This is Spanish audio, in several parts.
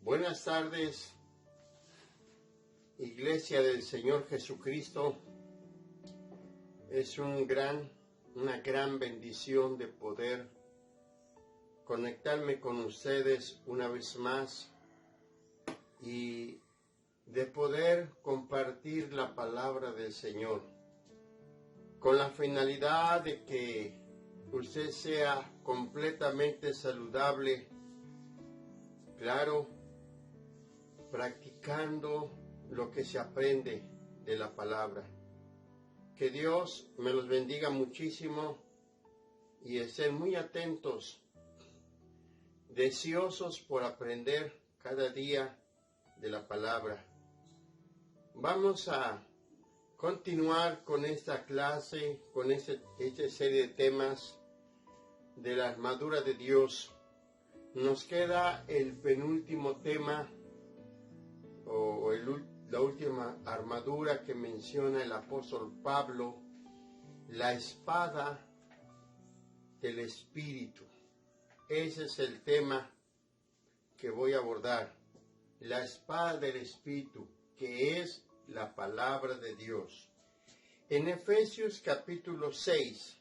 Buenas tardes, Iglesia del Señor Jesucristo. Es una gran bendición de poder conectarme con ustedes una vez más y de poder compartir la palabra del Señor con la finalidad de que usted sea completamente saludable, claro, practicando lo que se aprende de la palabra. Que Dios me los bendiga muchísimo y estén muy atentos, deseosos por aprender cada día de la palabra. Vamos a continuar con esta clase, con esta serie de temas de la armadura de Dios. Nos queda el penúltimo tema la última armadura que menciona el apóstol Pablo, la espada del Espíritu. Ese es el tema que voy a abordar, la espada del Espíritu, que es la palabra de Dios. En Efesios capítulo 6,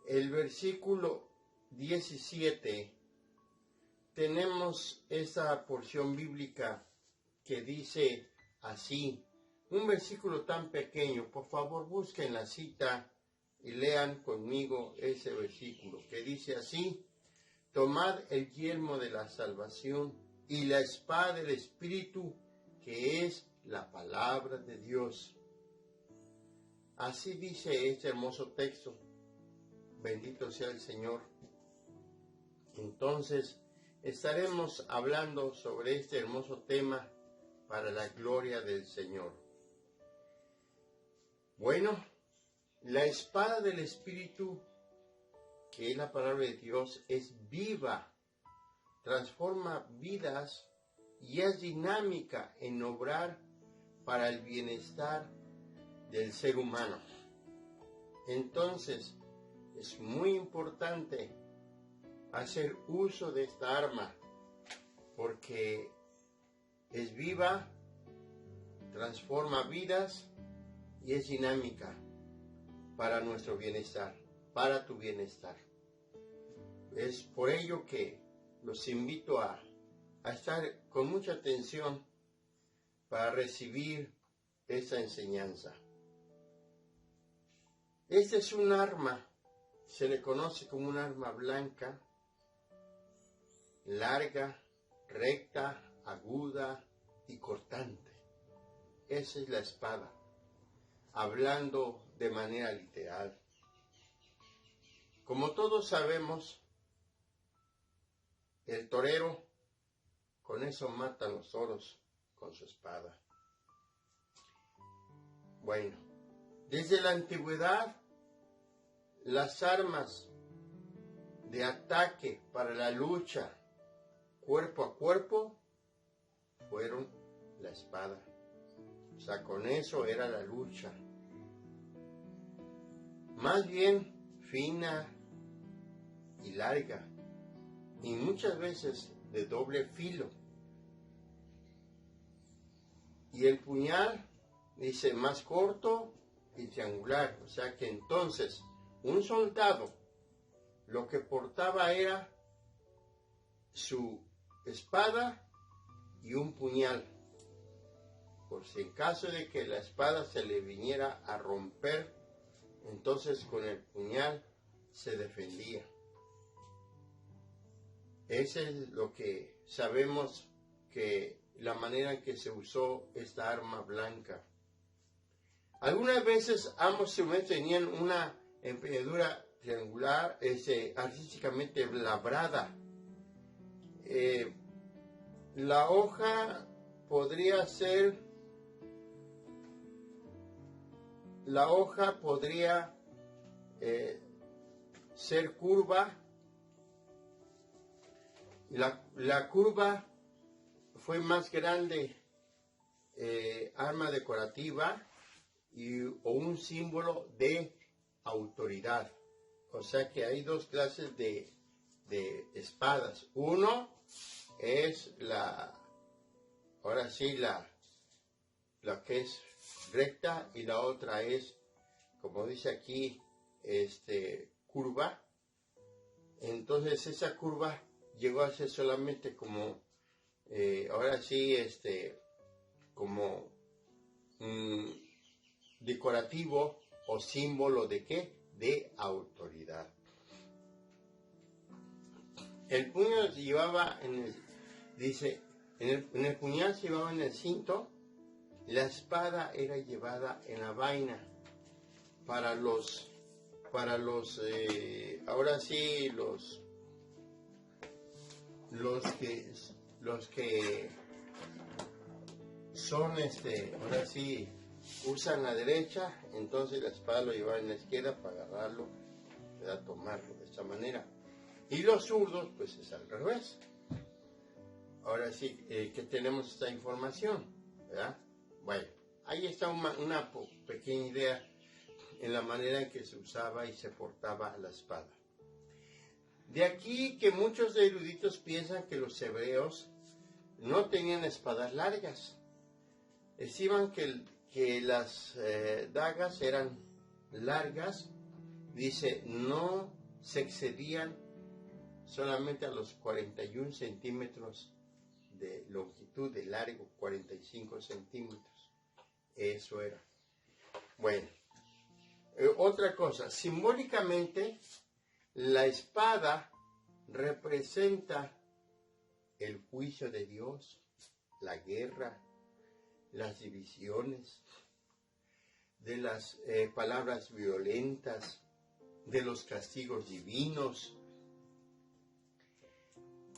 el versículo 17, tenemos esa porción bíblica que dice así, un versículo tan pequeño. Por favor, busquen la cita y lean conmigo ese versículo, que dice así: tomad el yelmo de la salvación y la espada del Espíritu, que es la palabra de Dios. Así dice este hermoso texto. Bendito sea el Señor. Entonces, estaremos hablando sobre este hermoso tema para la gloria del Señor. Bueno, la espada del Espíritu, que es la palabra de Dios, es viva, transforma vidas y es dinámica en obrar para el bienestar del ser humano. Entonces, es muy importante hacer uso de esta arma, porque es viva, transforma vidas y es dinámica para nuestro bienestar, para tu bienestar. Es por ello que los invito a estar con mucha atención para recibir esta enseñanza. Este es un arma, se le conoce como un arma blanca, larga, recta, aguda y cortante. Esa es la espada, hablando de manera literal. Como todos sabemos, el torero con eso mata a los toros, con su espada. Bueno, desde la antigüedad, las armas de ataque para la lucha cuerpo a cuerpo fueron la espada. O sea, con eso era la lucha. Más bien fina y larga, y muchas veces de doble filo. Y el puñal dice más corto y triangular. O sea que entonces un soldado lo que portaba era su espada y un puñal, por si en caso de que la espada se le viniera a romper, entonces con el puñal se defendía. Ese es lo que sabemos, que la manera en que se usó esta arma blanca. Algunas veces ambos instrumentos tenían una empuñadura triangular, artísticamente labrada. La hoja podría ser curva. La curva fue más grande, arma decorativa o un símbolo de autoridad. O sea que hay dos clases de espadas. Uno es ahora sí, la que es recta, y la otra es, como dice aquí, curva. Entonces esa curva llegó a ser solamente como, ahora sí, como decorativo o símbolo de ¿qué? De autoridad. El puño se llevaba dice, en el puñal se llevaba en el cinto, la espada era llevada en la vaina. Para los ahora sí, los que son, ahora sí, usan la derecha, entonces la espada lo llevan en la izquierda para agarrarlo, para tomarlo de esta manera. Y los zurdos, pues es al revés. Ahora sí, que tenemos esta información, ¿verdad? Bueno, ahí está una pequeña idea en la manera en que se usaba y se portaba la espada. De aquí que muchos eruditos piensan que los hebreos no tenían espadas largas. Estiman que las dagas eran largas, dice, no se excedían solamente a los 41 centímetros de longitud, de largo, 45 centímetros. Eso era. Bueno, otra cosa, simbólicamente, la espada representa el juicio de Dios, la guerra, las divisiones, de las palabras violentas, de los castigos divinos,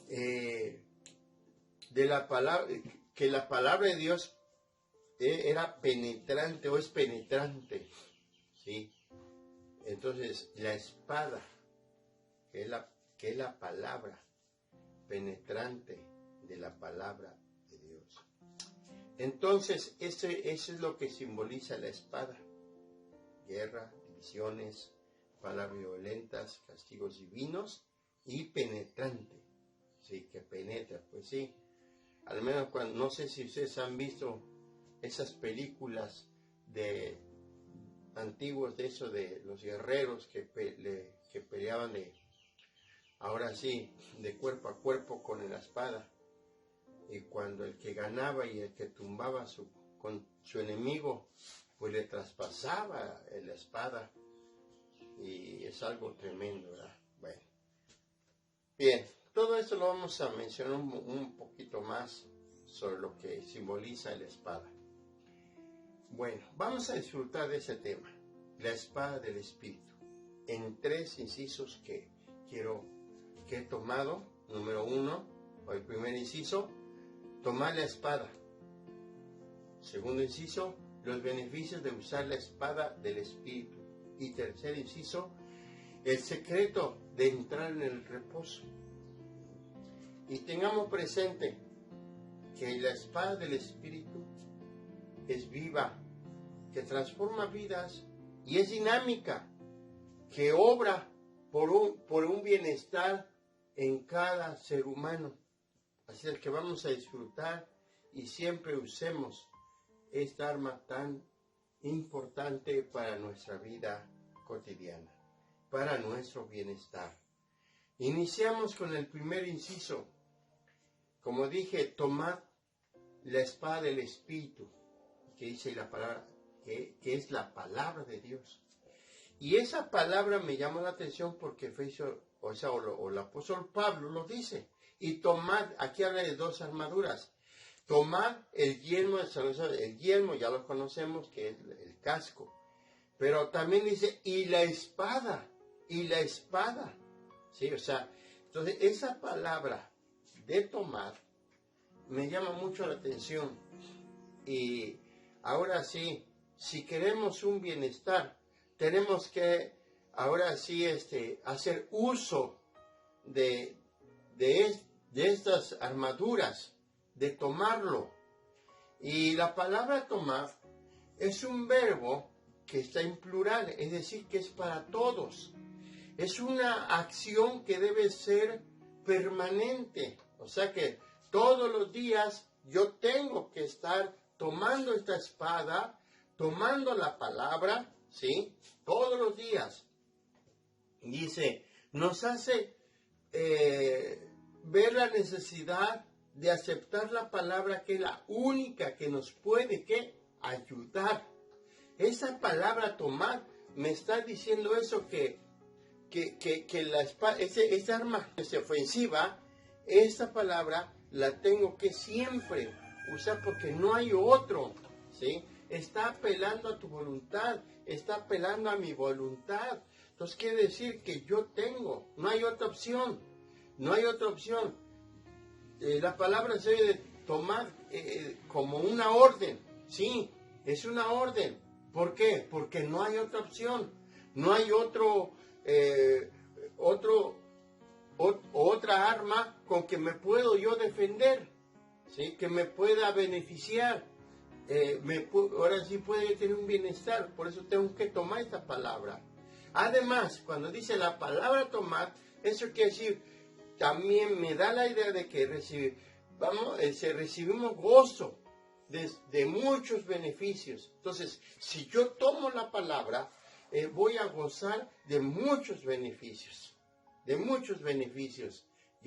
de la palabra, que la palabra de Dios era penetrante o es penetrante, ¿sí? Entonces, la espada, que es la palabra penetrante de la palabra de Dios. Entonces, eso es lo que simboliza la espada. Guerra, divisiones, palabras violentas, castigos divinos y penetrante. Sí, que penetra, pues sí. Al menos cuando, no sé si ustedes han visto esas películas antiguos de eso de los guerreros que peleaban ahora sí, de cuerpo a cuerpo con la espada. Y cuando el que ganaba y el que tumbaba con su enemigo, pues le traspasaba la espada. Y es algo tremendo, ¿verdad? Bueno. Bien, todo esto lo vamos a mencionar un poquito más sobre lo que simboliza la espada. Bueno, vamos a disfrutar de ese tema, la espada del Espíritu, en 3 incisos que he tomado. Número 1, o el primer inciso, tomar la espada. Segundo inciso, los beneficios de usar la espada del Espíritu. Y tercer inciso, el secreto de entrar en el reposo. Y tengamos presente que la espada del Espíritu es viva, que transforma vidas y es dinámica, que obra por un bienestar en cada ser humano. Así es que vamos a disfrutar y siempre usemos esta arma tan importante para nuestra vida cotidiana, para nuestro bienestar. Iniciamos con el primer inciso. Como dije, tomad la espada del Espíritu, que dice la palabra, que es la palabra de Dios. Y esa palabra me llama la atención porque el apóstol Pablo lo dice. Y tomad, aquí habla de 2 armaduras. Tomad el yelmo de salvación. El yelmo ya lo conocemos, que es el casco. Pero también dice, y la espada. ¿Sí? O sea, entonces esa palabra de tomar me llama mucho la atención. Y ahora sí, si queremos un bienestar, tenemos que ahora sí hacer uso de estas armaduras, de tomarlo. Y la palabra tomar es un verbo que está en plural, es decir, que es para todos. Es una acción que debe ser permanente. O sea que todos los días yo tengo que estar tomando esta espada, tomando la palabra, ¿sí? Todos los días. Dice, nos hace ver la necesidad de aceptar la palabra, que es la única que nos puede ayudar. Esa palabra tomar me está diciendo eso, que la espada, esa arma que es ofensiva, esa palabra la tengo que siempre usar porque no hay otro, ¿sí? Está apelando a tu voluntad, está apelando a mi voluntad. Entonces quiere decir que yo tengo, no hay otra opción, no hay otra opción. La palabra se debe tomar como una orden, sí, es una orden. ¿Por qué? Porque no hay otra opción, no hay otra arma con que me puedo yo defender, ¿sí? Que me pueda beneficiar, ahora sí puede tener un bienestar, por eso tengo que tomar esta palabra. Además, cuando dice la palabra tomar, eso quiere decir, también me da la idea de que recibimos gozo de muchos beneficios. Entonces, si yo tomo la palabra, voy a gozar de muchos beneficios, y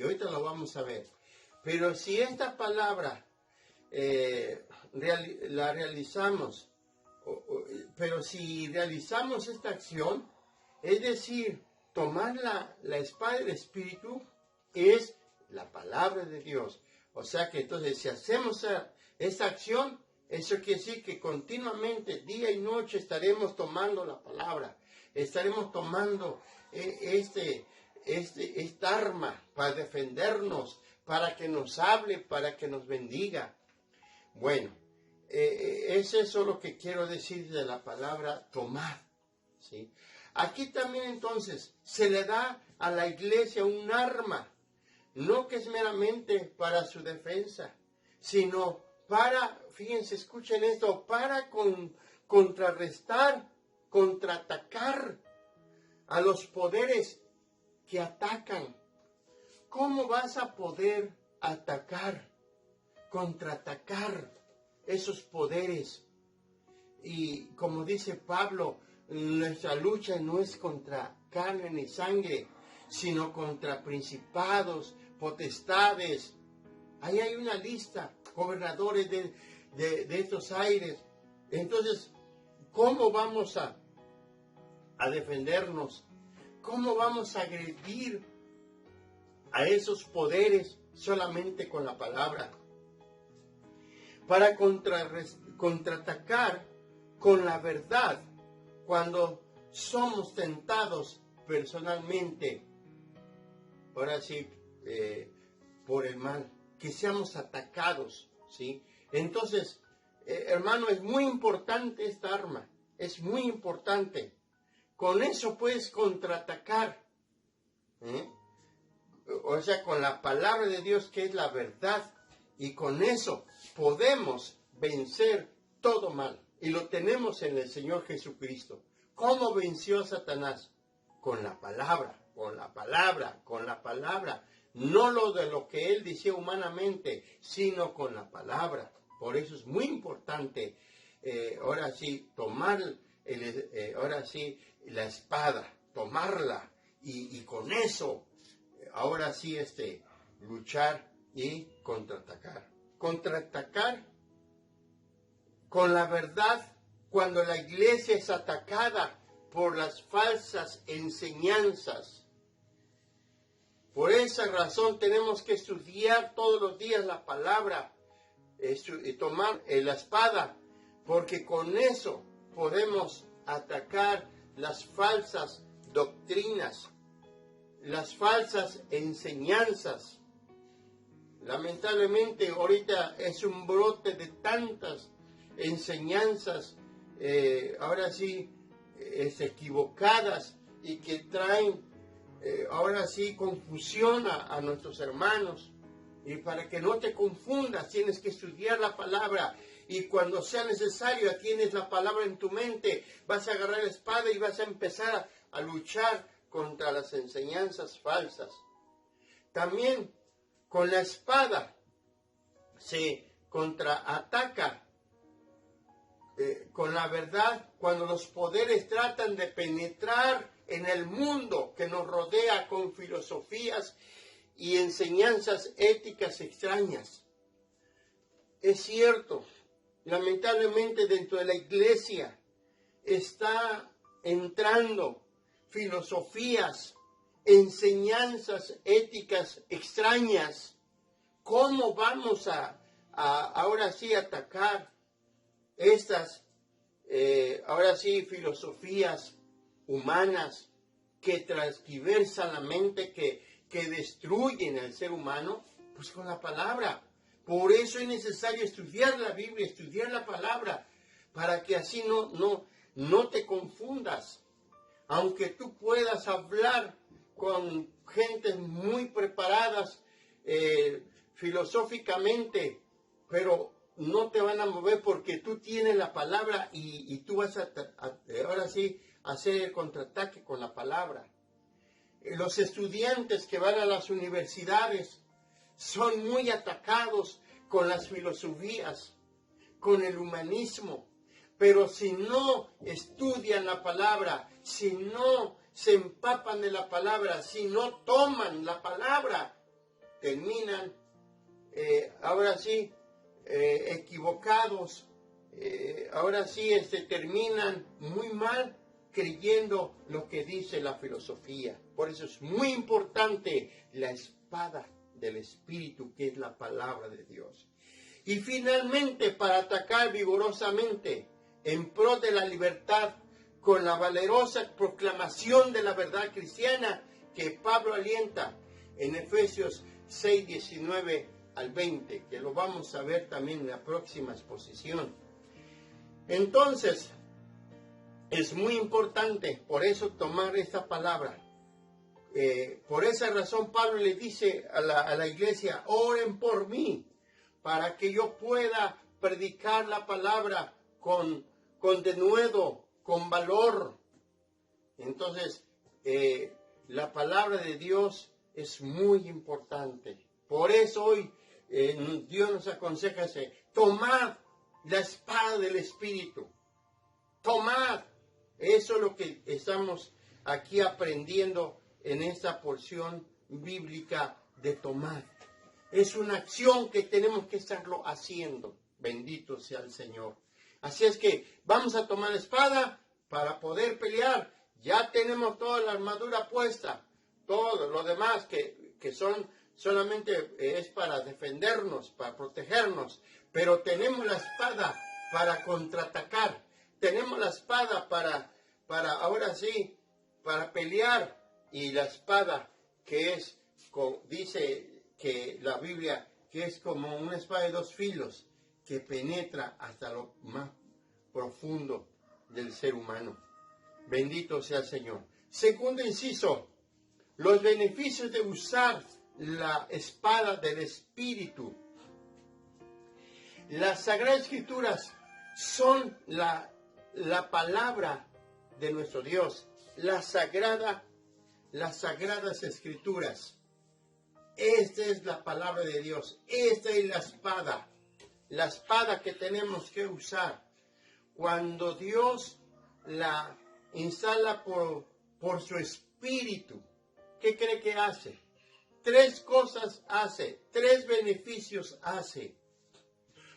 ahorita lo vamos a ver. Pero si esta palabra la realizamos, pero si realizamos esta acción, es decir, tomar la espada del Espíritu, es la palabra de Dios. O sea que entonces si hacemos esa acción, eso quiere decir que continuamente, día y noche, estaremos tomando la palabra, estaremos tomando esta arma para defendernos, para que nos hable, para que nos bendiga. Bueno, es eso lo que quiero decir de la palabra tomar, ¿sí? Aquí también entonces se le da a la iglesia un arma, no que es meramente para su defensa, sino para, fíjense, escuchen esto, para contrarrestar, contraatacar a los poderes que atacan. ¿Cómo vas a poder atacar, contraatacar esos poderes? Y como dice Pablo, nuestra lucha no es contra carne ni sangre, sino contra principados, potestades. Ahí hay una lista, gobernadores de estos aires. Entonces, ¿cómo vamos a defendernos? ¿Cómo vamos a agredir a esos poderes? Solamente con la palabra. Para contraatacar con la verdad cuando somos tentados personalmente, ahora sí, por el mal, que seamos atacados, ¿sí? Entonces, hermano, es muy importante esta arma, es muy importante. Con eso puedes contraatacar, o sea, con la palabra de Dios, que es la verdad, y con eso podemos vencer todo mal. Y lo tenemos en el Señor Jesucristo. ¿Cómo venció a Satanás? Con la palabra, con la palabra, con la palabra. No de lo que él decía humanamente, sino con la palabra. Por eso es muy importante, ahora sí, tomar, ahora sí, la espada, tomarla. Y con eso, ahora sí, luchar y contraatacar. Contraatacar con la verdad cuando la iglesia es atacada por las falsas enseñanzas. Por esa razón tenemos que estudiar todos los días la palabra, tomar la espada, porque con eso podemos atacar las falsas doctrinas, las falsas enseñanzas. Lamentablemente ahorita es un brote de tantas enseñanzas, ahora sí, equivocadas, y que traen, ahora sí, confusión a nuestros hermanos. Y para que no te confundas, tienes que estudiar la palabra, y cuando sea necesario, tienes la palabra en tu mente, vas a agarrar la espada y vas a empezar a luchar contra las enseñanzas falsas. También con la espada se contraataca con la verdad cuando los poderes tratan de penetrar en el mundo que nos rodea con filosofías y enseñanzas éticas extrañas. Es cierto, lamentablemente dentro de la iglesia está entrando filosofías, enseñanzas éticas extrañas. ¿Cómo vamos a ahora sí atacar estas, ahora sí, filosofías humanas que transgiversan la mente, que destruyen al ser humano? Pues con la palabra. Por eso es necesario estudiar la Biblia, estudiar la palabra, para que así no te confundas. Aunque tú puedas hablar con gentes muy preparadas filosóficamente, pero no te van a mover porque tú tienes la palabra y tú vas ahora sí hacer el contraataque con la palabra. Los estudiantes que van a las universidades son muy atacados con las filosofías, con el humanismo, pero si no estudian la palabra, si no se empapan de la palabra, si no toman la palabra, terminan ahora sí equivocados, ahora sí terminan muy mal creyendo lo que dice la filosofía. Por eso es muy importante la espada del Espíritu, que es la palabra de Dios. Y finalmente, para atacar vigorosamente en pro de la libertad, con la valerosa proclamación de la verdad cristiana que Pablo alienta en Efesios 6, 19 al 20, que lo vamos a ver también en la próxima exposición. Entonces, es muy importante, por eso, tomar esta palabra. Por esa razón Pablo le dice a la iglesia: oren por mí, para que yo pueda predicar la palabra con denuedo, con valor. Entonces, la palabra de Dios es muy importante. Por eso hoy Dios nos aconseja: tomad la espada del Espíritu. Tomad. Eso es lo que estamos aquí aprendiendo en esta porción bíblica de tomar. Es una acción que tenemos que estarlo haciendo. Bendito sea el Señor. Así es que vamos a tomar la espada para poder pelear. Ya tenemos toda la armadura puesta. Todo lo demás que son solamente es para defendernos, para protegernos. Pero tenemos la espada para contraatacar. Tenemos la espada para ahora sí, para pelear. Y la espada que es, dice que la Biblia, que es como una espada de dos filos, que penetra hasta lo más profundo del ser humano. Bendito sea el Señor. Segundo inciso, los beneficios de usar la espada del Espíritu. Las Sagradas Escrituras son la palabra de nuestro Dios, las Sagradas Escrituras. Esta es la palabra de Dios, esta es la espada que tenemos que usar. Cuando Dios la instala por su Espíritu, ¿qué cree que hace? 3 cosas hace, 3 beneficios hace.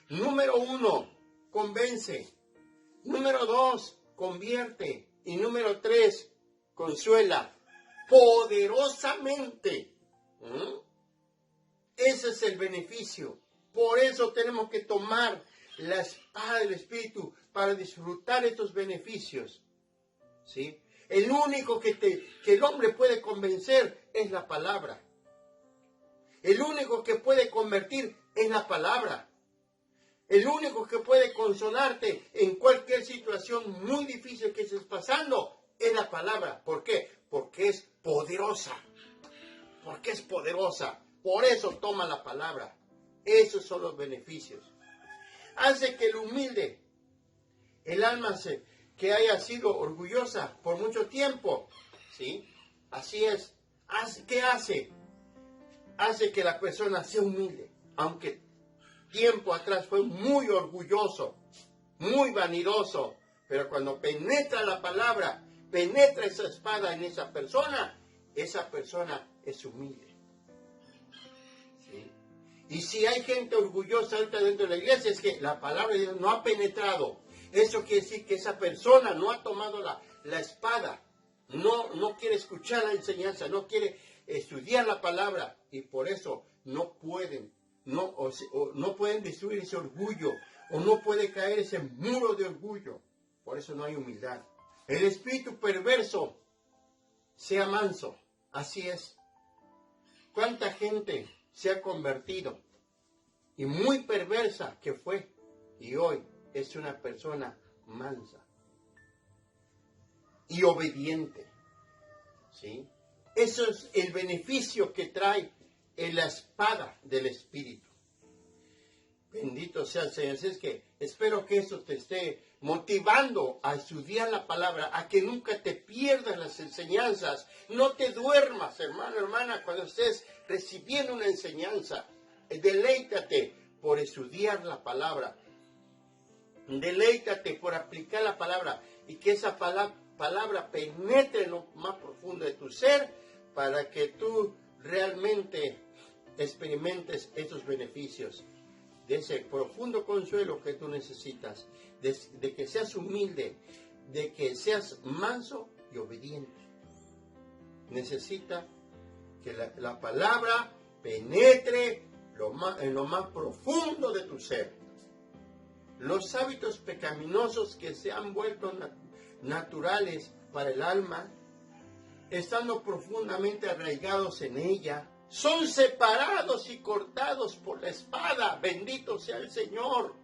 Número 1, convence. Número 2, convierte. Y número 3, consuela poderosamente. Ese es el beneficio. Por eso tenemos que tomar la espada del Espíritu para disfrutar estos beneficios. ¿Sí? El único que el hombre puede convencer es la palabra. El único que puede convertir es la palabra. El único que puede consolarte en cualquier situación muy difícil que estés pasando es la palabra. ¿Por qué? Porque es poderosa. Porque es poderosa. Por eso toma la palabra. Esos son los beneficios. Hace que el humilde, el alma que haya sido orgullosa por mucho tiempo, ¿sí? Así es. ¿Qué hace? Hace que la persona sea humilde, aunque tiempo atrás fue muy orgulloso, muy vanidoso, pero cuando penetra la palabra, penetra esa espada en esa persona es humilde. ¿Sí? Y si hay gente orgullosa ahorita dentro de la iglesia, es que la palabra de Dios no ha penetrado. Eso quiere decir que esa persona no ha tomado la espada, no quiere escuchar la enseñanza, no quiere estudiar la palabra, y por eso no pueden destruir ese orgullo, o no puede caer ese muro de orgullo. Por eso no hay humildad. El espíritu perverso sea manso. Así es. ¿Cuánta gente se ha convertido? Y muy perversa que fue. Y hoy es una persona mansa. Y obediente. ¿Sí? Eso es el beneficio que trae en la espada del Espíritu. Bendito sea el Señor. Así es que espero que eso te esté motivando a estudiar la palabra, a que nunca te pierdas las enseñanzas. No te duermas, hermano, hermana, cuando estés recibiendo una enseñanza. Deleítate por estudiar la palabra. Deleítate por aplicar la palabra y que esa palabra penetre en lo más profundo de tu ser para que tú realmente experimentes esos beneficios de ese profundo consuelo que tú necesitas, de que seas humilde, de que seas manso y obediente. Necesita que la palabra penetre en lo más profundo de tu ser. Los hábitos pecaminosos que se han vuelto naturales para el alma, estando profundamente arraigados en ella, son separados y cortados por la espada. Bendito sea el Señor.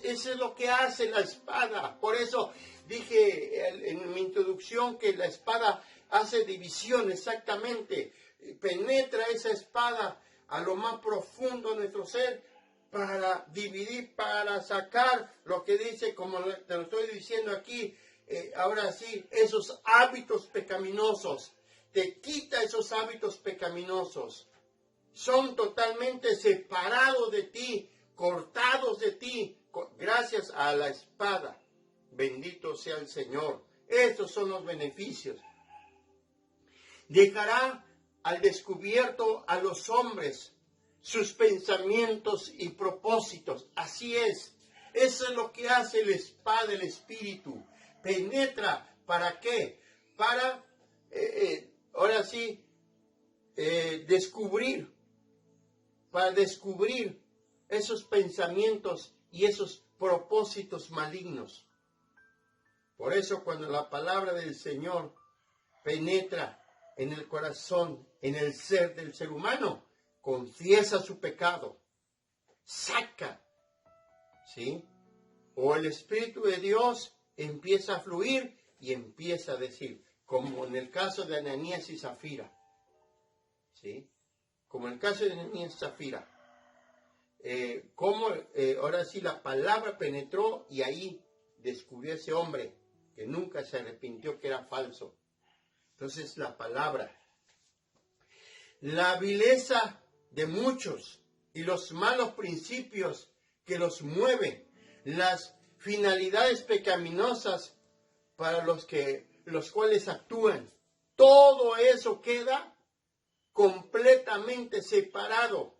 Eso es lo que hace la espada. Por eso dije en mi introducción que la espada hace división exactamente. Penetra esa espada a lo más profundo de nuestro ser para dividir, para sacar lo que dice, como te lo estoy diciendo aquí, ahora sí, esos hábitos pecaminosos. Te quita esos hábitos pecaminosos. Son totalmente separados de ti, cortados de ti, gracias a la espada. Bendito sea el Señor. Estos son los beneficios. Dejará al descubierto a los hombres sus pensamientos y propósitos. Así es. Eso es lo que hace la espada del Espíritu. Penetra. ¿Para qué? Para, ahora sí, descubrir. Para descubrir esos pensamientos y esos propósitos malignos. Por eso cuando la palabra del Señor penetra en el corazón, en el ser del ser humano, confiesa su pecado, saca, ¿sí? O el Espíritu de Dios empieza a fluir y empieza a decir, como en el caso de Ananías y Zafira, ¿sí? Como en el caso de Ananías y Zafira, ahora sí la palabra penetró y ahí descubrió ese hombre que nunca se arrepintió, que era falso. Entonces la palabra, la vileza de muchos y los malos principios que los mueven, las finalidades pecaminosas para los cuales actúan, todo eso queda completamente separado,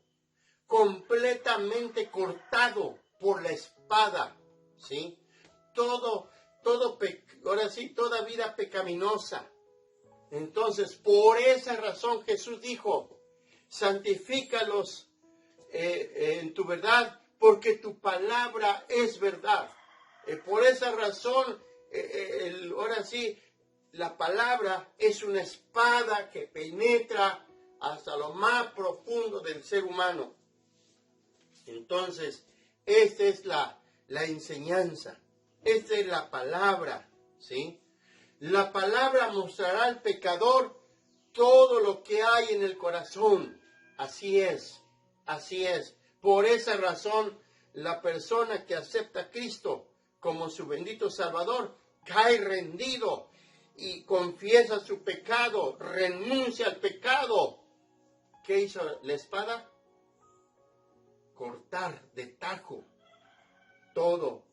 completamente cortado por la espada, ¿sí? Ahora sí, toda vida pecaminosa. Entonces, por esa razón Jesús dijo, santifícalos en tu verdad, porque tu palabra es verdad. Por esa razón, ahora sí, la palabra es una espada que penetra hasta lo más profundo del ser humano. Entonces, esta es la enseñanza, esta es la palabra, ¿sí? La palabra mostrará al pecador todo lo que hay en el corazón. Así es, así es. Por esa razón, la persona que acepta a Cristo como su bendito Salvador cae rendido y confiesa su pecado, renuncia al pecado. ¿Qué hizo la espada? cortar de tajo todo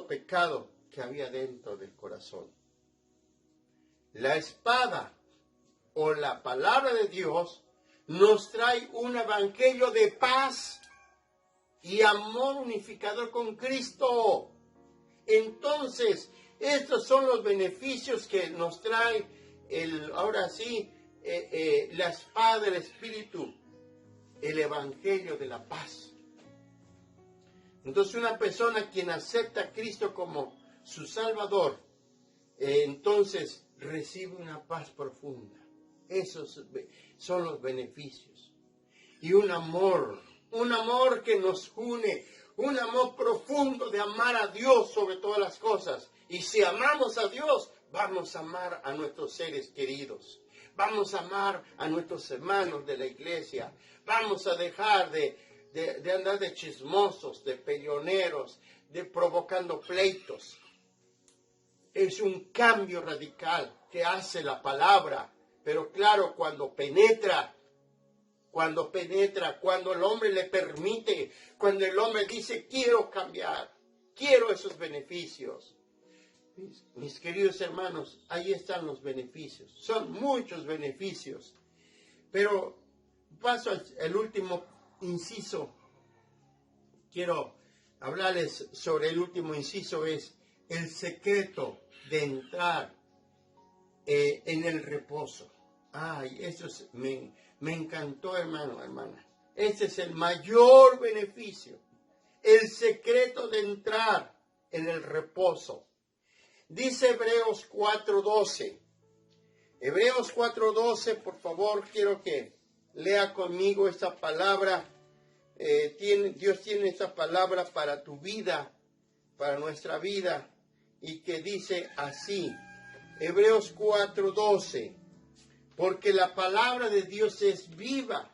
pecado que había dentro del corazón. La espada o la palabra de Dios nos trae un evangelio de paz y amor unificador con Cristo. Entonces, estos son los beneficios que nos trae la espada del Espíritu, el evangelio de la paz. Entonces, una persona quien acepta a Cristo como su Salvador, entonces recibe una paz profunda. Esos son los beneficios. Y un amor que nos une, un amor profundo de amar a Dios sobre todas las cosas. Y si amamos a Dios, vamos a amar a nuestros seres queridos. Vamos a amar a nuestros hermanos de la iglesia. Vamos a dejar de andar de chismosos, de peleoneros, de provocando pleitos. Es un cambio radical que hace la palabra. Pero claro, cuando penetra, cuando el hombre le permite, cuando el hombre dice, quiero cambiar, quiero esos beneficios. Mis queridos hermanos, ahí están los beneficios. Son muchos beneficios. Pero paso al último inciso. Quiero hablarles sobre el último inciso, es el secreto de entrar en el reposo. Ay, me encantó, hermano, hermana. Ese es el mayor beneficio. El secreto de entrar en el reposo. Dice Hebreos 4:12. Hebreos 4:12, por favor, quiero que lea conmigo esta palabra. Dios tiene esta palabra para tu vida, para nuestra vida, y que dice así. Hebreos 4:12. Porque la palabra de Dios es viva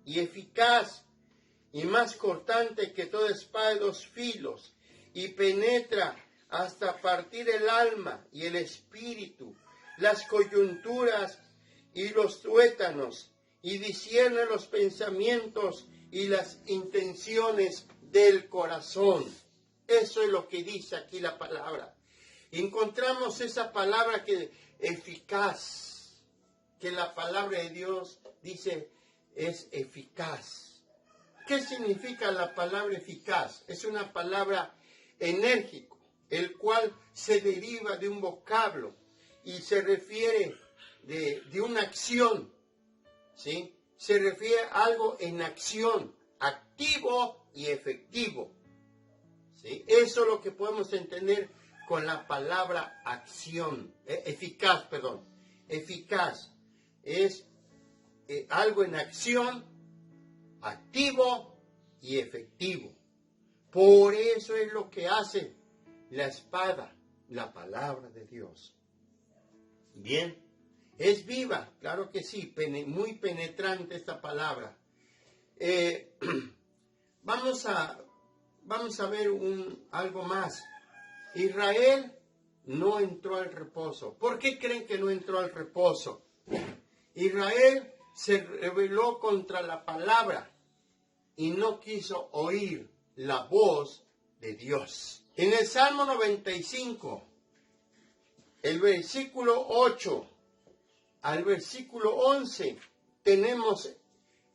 y eficaz y más cortante que toda espada de dos filos, y penetra hasta partir el alma y el espíritu, las coyunturas y los tuétanos, y discierne los pensamientos y las intenciones del corazón. Eso es lo que dice aquí la palabra. Encontramos esa palabra que eficaz, que la palabra de Dios dice es eficaz. ¿Qué significa la palabra eficaz? Es una palabra enérgico, el cual se deriva de un vocablo y se refiere de una acción, ¿sí? Se refiere a algo en acción, activo y efectivo, ¿sí? Eso es lo que podemos entender con la palabra acción, eficaz. Eficaz es algo en acción, activo y efectivo. Por eso es lo que hace la espada, la palabra de Dios. Bien, es viva, claro que sí, muy penetrante esta palabra. Vamos a ver algo más. Israel no entró al reposo. ¿Por qué creen que no entró al reposo? Israel se rebeló contra la palabra y no quiso oír la voz de Dios. En el Salmo 95, el versículo 8 al versículo 11, tenemos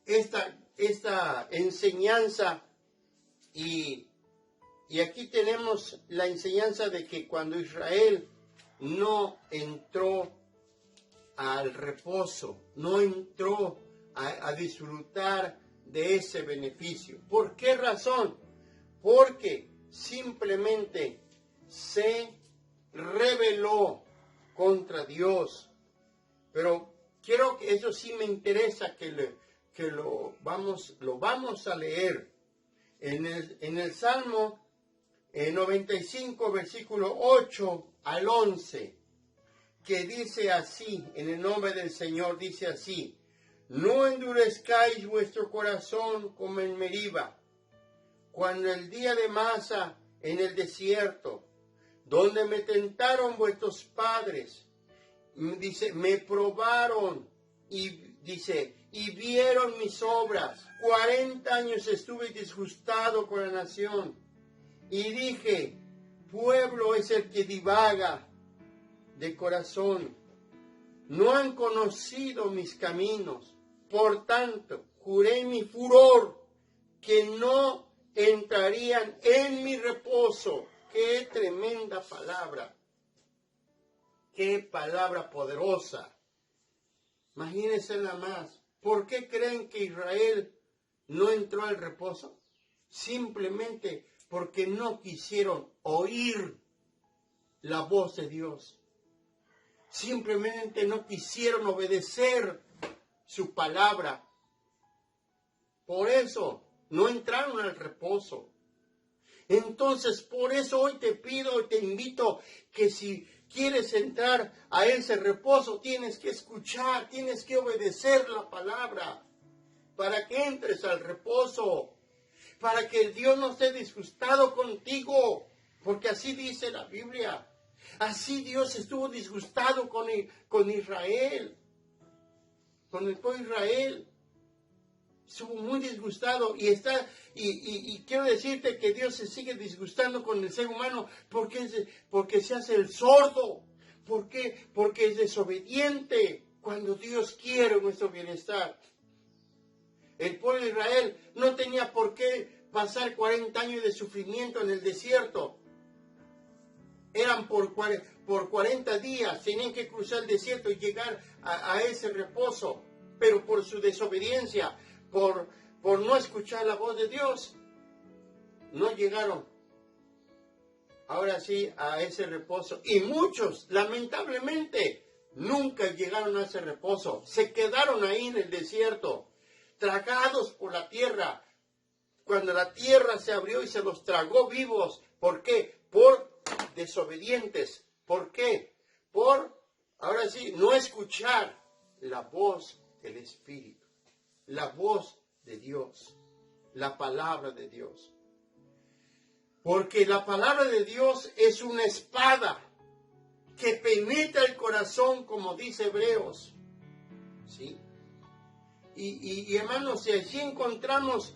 esta enseñanza y aquí tenemos la enseñanza de que cuando Israel no entró al reposo, no entró a disfrutar de ese beneficio. ¿Por qué razón? Porque simplemente se rebeló contra Dios. Pero quiero que eso sí me interesa que lo vamos a leer en el Salmo 95, versículo 8 al 11, que dice así, en el nombre del Señor, dice así: no endurezcáis vuestro corazón como en Meriba, cuando el día de Masa en el desierto, donde me tentaron vuestros padres, dice, me probaron y vieron mis obras 40 años estuve disgustado con la nación y dije, pueblo es el que divaga de corazón. No han conocido mis caminos. Por tanto, juré en mi furor que no entrarían en mi reposo. ¡Qué tremenda palabra! ¡Qué palabra poderosa! Imagínense nada más. ¿Por qué creen que Israel no entró al reposo? Simplemente porque no quisieron oír la voz de Dios. Simplemente no quisieron obedecer su palabra. Por eso no entraron al reposo. Entonces, por eso hoy te pido y te invito que si quieres entrar a ese reposo, tienes que escuchar, tienes que obedecer la palabra para que entres al reposo, para que Dios no esté disgustado contigo, porque así dice la Biblia. Así Dios estuvo disgustado con Israel, con el pueblo de Israel. Estuvo muy disgustado y quiero decirte que Dios se sigue disgustando con el ser humano porque se hace el sordo, porque es desobediente cuando Dios quiere nuestro bienestar. El pueblo de Israel no tenía por qué pasar 40 años de sufrimiento en el desierto. Eran por 40 días, tenían que cruzar el desierto y llegar a ese reposo, pero por su desobediencia, por no escuchar la voz de Dios, no llegaron, ahora sí, a ese reposo. Y muchos, lamentablemente, nunca llegaron a ese reposo. Se quedaron ahí en el desierto, tragados por la tierra. Cuando la tierra se abrió y se los tragó vivos. ¿Por qué? Por desobedientes. ¿Por qué? Por, ahora sí, no escuchar la voz del Espíritu. La voz de Dios, la palabra de Dios. Porque la palabra de Dios es una espada que penetra el corazón, como dice Hebreos. ¿Sí? Y hermanos, si allí encontramos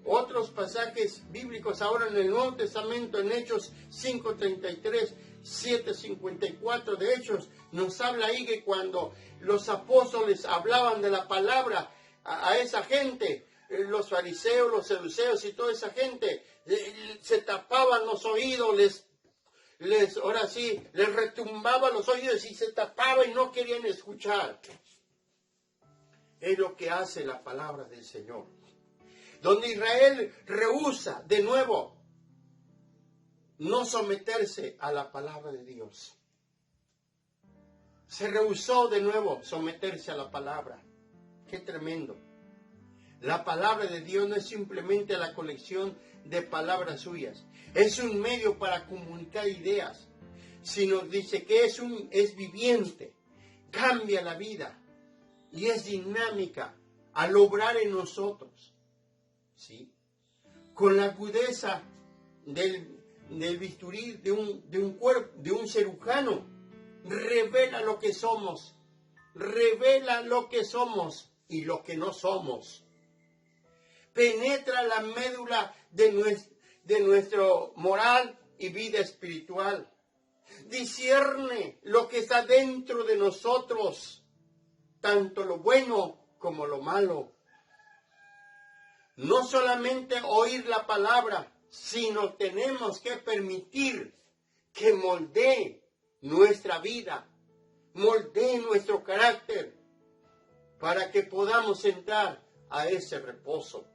otros pasajes bíblicos ahora en el Nuevo Testamento, en Hechos 5:33, 7:54 de Hechos, nos habla ahí que cuando los apóstoles hablaban de la palabra a esa gente, los fariseos, los saduceos y toda esa gente, se tapaban los oídos, ahora sí, les retumbaban los oídos y se tapaban y no querían escuchar. Es lo que hace la palabra del Señor. Donde Israel rehúsa de nuevo no someterse a la palabra de Dios. Se rehusó de nuevo someterse a la palabra. Qué tremendo. La palabra de Dios no es simplemente la colección de palabras suyas. Es un medio para comunicar ideas. Sino dice que es viviente, cambia la vida y es dinámica al obrar en nosotros. ¿Sí? Con la agudeza del bisturí de un cuerpo, de un cirujano, revela lo que somos y lo que no somos. Penetra la médula de nuestro moral y vida espiritual. Discierne lo que está dentro de nosotros, tanto lo bueno como lo malo. No solamente oír la palabra, sino tenemos que permitir que moldee nuestra vida, moldee nuestro carácter, para que podamos entrar a ese reposo.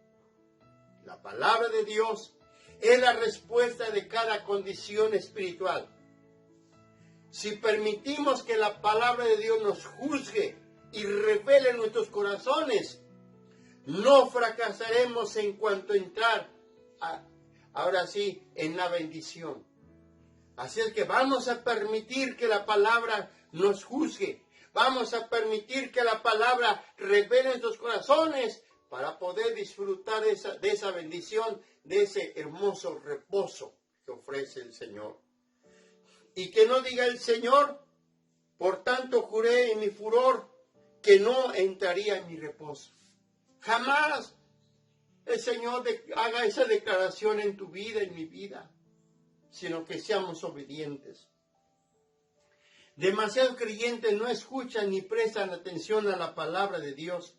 La palabra de Dios es la respuesta de cada condición espiritual. Si permitimos que la palabra de Dios nos juzgue y revele nuestros corazones, no fracasaremos en cuanto a entrar, ahora sí, en la bendición. Así es que vamos a permitir que la palabra nos juzgue. Vamos a permitir que la palabra revele nuestros corazones para poder disfrutar de esa bendición, de ese hermoso reposo que ofrece el Señor. Y que no diga el Señor, por tanto juré en mi furor que no entraría en mi reposo. Jamás el Señor haga esa declaración en tu vida, en mi vida, sino que seamos obedientes. Demasiados creyentes no escuchan ni prestan atención a la palabra de Dios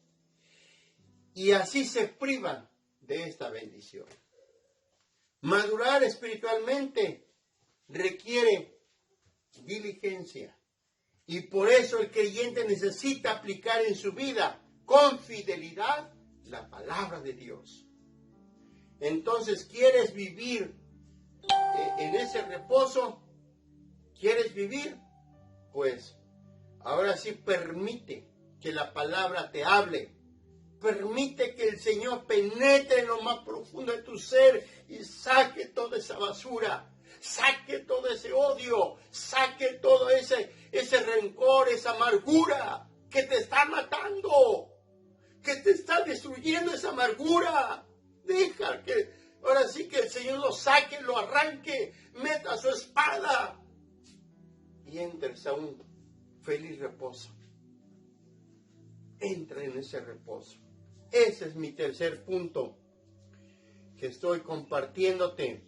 y así se privan de esta bendición. Madurar espiritualmente requiere diligencia y por eso el creyente necesita aplicar en su vida con fidelidad la palabra de Dios. Entonces, ¿quieres vivir en ese reposo? ¿Quieres vivir? Pues ahora sí permite que la palabra te hable. Permite que el Señor penetre en lo más profundo de tu ser y saque toda esa basura, saque todo ese odio, saque todo ese rencor, esa amargura que te está matando, que te está destruyendo esa amargura. Deja que ahora sí que el Señor lo saque, lo arranque, meta su espada y entres a un feliz reposo. Entra en ese reposo. Ese es mi tercer punto que estoy compartiéndote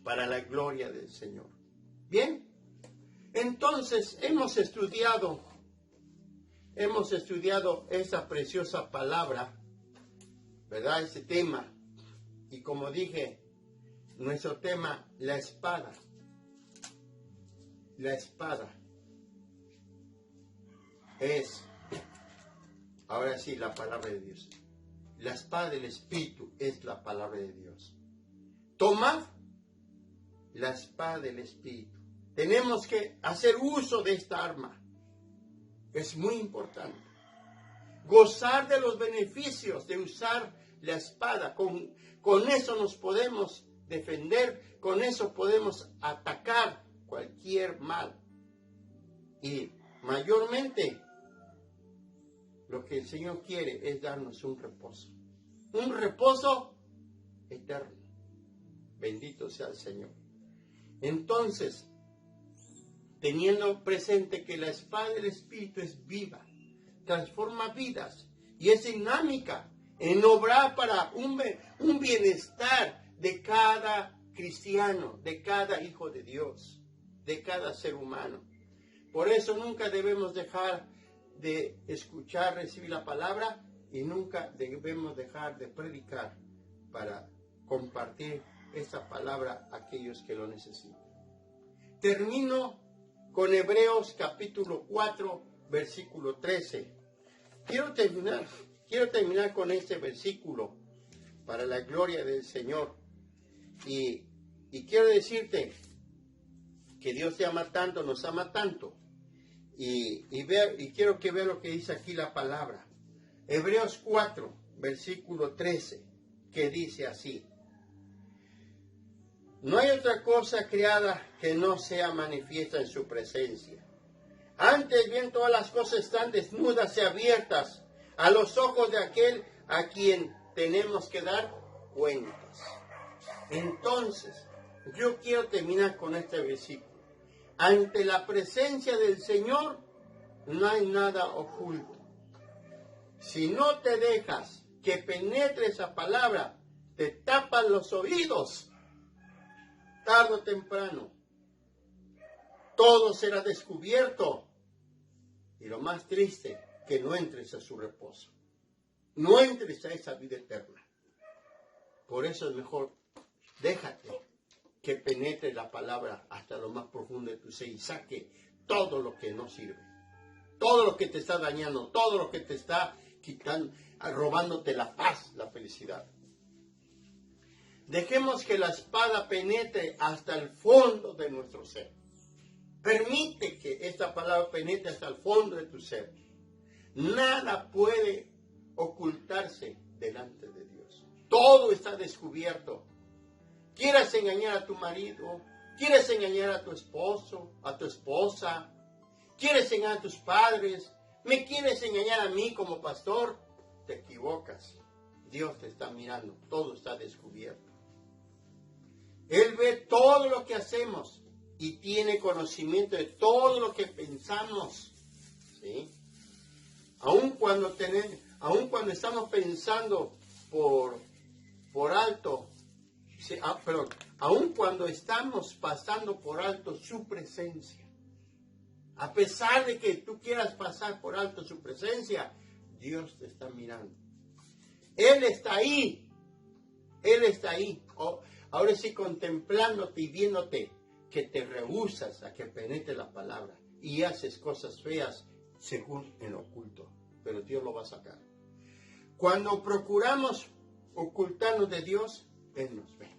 para la gloria del Señor. Bien, entonces hemos estudiado esa preciosa palabra, ¿verdad? Ese tema. Y como dije, nuestro tema, la espada. La espada es, ahora sí, la palabra de Dios. La espada del Espíritu es la palabra de Dios. Tomad la espada del Espíritu. Tenemos que hacer uso de esta arma. Es muy importante. Gozar de los beneficios de usar la espada. Con eso nos podemos defender, con eso podemos atacar cualquier mal. Y mayormente lo que el Señor quiere es darnos un reposo eterno. Bendito sea el Señor. Entonces, teniendo presente que la espada del Espíritu es viva, transforma vidas y es dinámica en obrar para un bienestar de cada cristiano, de cada hijo de Dios, de cada ser humano. Por eso nunca debemos dejar de escuchar, recibir la palabra y nunca debemos dejar de predicar para compartir esta palabra a aquellos que lo necesitan. Termino con Hebreos capítulo 4, versículo 13. Quiero terminar con este versículo para la gloria del Señor. Y quiero decirte que Dios te ama tanto, nos ama tanto. Y quiero que veas lo que dice aquí la palabra. Hebreos 4, versículo 13, que dice así. No hay otra cosa creada que no sea manifiesta en su presencia. Antes bien todas las cosas están desnudas y abiertas a los ojos de aquel a quien tenemos que dar cuentas. Entonces, yo quiero terminar con este versículo. Ante la presencia del Señor no hay nada oculto. Si no te dejas que penetre esa palabra, te tapan los oídos. Tarde o temprano, todo será descubierto. Y lo más triste, que no entres a su reposo. No entres a esa vida eterna. Por eso es mejor, déjate que penetre la palabra hasta lo más profundo de tu ser y saque todo lo que no sirve. Todo lo que te está dañando, todo lo que te está quitando, robándote la paz, la felicidad. Dejemos que la espada penetre hasta el fondo de nuestro ser. Permite que esta palabra penetre hasta el fondo de tu ser. Nada puede ocultarse delante de Dios. Todo está descubierto. Quieras engañar a tu marido, quieres engañar a tu esposo, a tu esposa, quieres engañar a tus padres, me quieres engañar a mí como pastor, te equivocas. Dios te está mirando, todo está descubierto. Él ve todo lo que hacemos y tiene conocimiento de todo lo que pensamos. ¿Sí? Aun cuando estamos pensando por alto, perdón, aun cuando estamos pasando por alto su presencia, a pesar de que tú quieras pasar por alto su presencia, Dios te está mirando. Él está ahí. Él está ahí. Ahora sí, contemplándote y viéndote que te rehusas a que penetre la palabra y haces cosas feas según en oculto. Pero Dios lo va a sacar. Cuando procuramos ocultarnos de Dios, Él nos ve.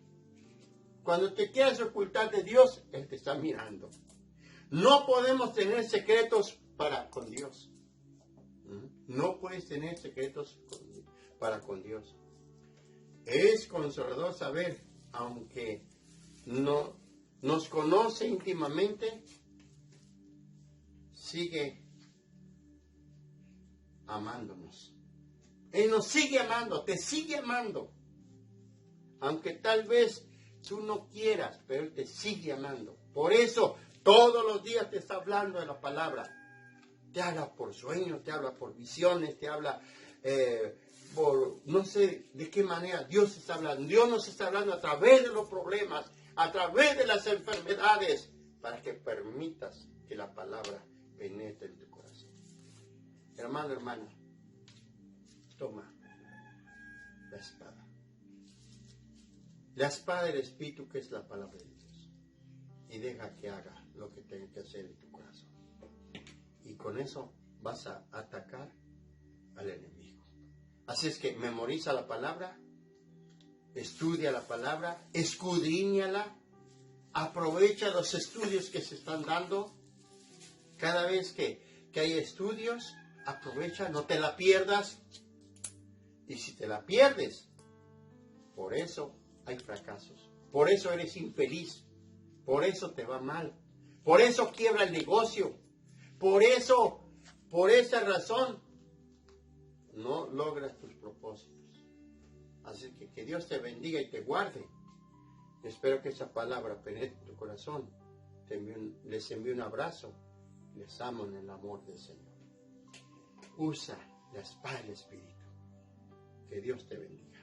Cuando te quieres ocultar de Dios, Él te está mirando. No podemos tener secretos para con Dios. No puedes tener secretos para con Dios. Es consolador saber, aunque no nos conoce íntimamente, sigue amándonos. Él nos sigue amando, te sigue amando. Aunque tal vez tú no quieras, pero Él te sigue amando. Por eso, todos los días te está hablando de la palabra. Te habla por sueños, te habla por visiones, te habla por no sé de qué manera Dios está hablando. Dios nos está hablando a través de los problemas, a través de las enfermedades, para que permitas que la palabra penetre en tu corazón. Hermano, hermana, toma la espada. La espada del Espíritu, que es la palabra de Dios. Y deja que haga lo que tenga que hacer en tu corazón. Y con eso vas a atacar al enemigo. Así es que memoriza la palabra, estudia la palabra, escudriñala, aprovecha los estudios que se están dando. Cada vez que hay estudios, aprovecha, no te la pierdas. Y si te la pierdes, por eso hay fracasos. Por eso eres infeliz. Por eso te va mal. Por eso quiebra el negocio. Por esa razón, no logras tus propósitos. Así que Dios te bendiga y te guarde. Espero que esa palabra penetre tu corazón. Les envío un abrazo. Les amo en el amor del Señor. Usa la espada del Espíritu. Que Dios te bendiga.